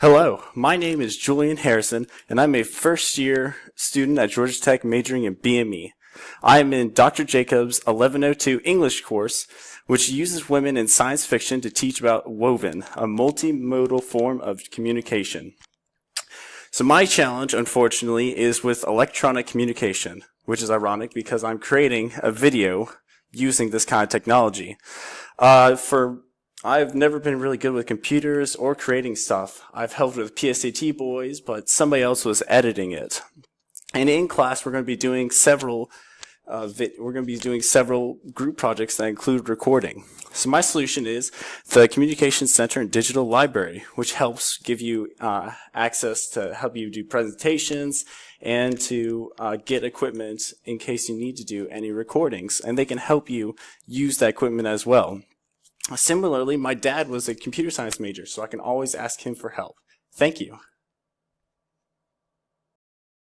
Hello, my name is Julian Harrison, and I'm a first-year student at Georgia Tech majoring in BME. I am in Dr. Jacobs' 1102 English course, which uses women in science fiction to teach about woven, a multimodal form of communication. So my challenge, unfortunately, is with electronic communication, which is ironic because I'm creating a video using this kind of technology. I've never been really good with computers or creating stuff. I've helped with PSAT boys, but somebody else was editing it. And in class, we're going to be doing several group projects that include recording. So my solution is the Communication Center and Digital Library, which helps give you access to help you do presentations and to get equipment in case you need to do any recordings. And they can help you use that equipment as well. Similarly, my dad was a computer science major, so I can always ask him for help. Thank you.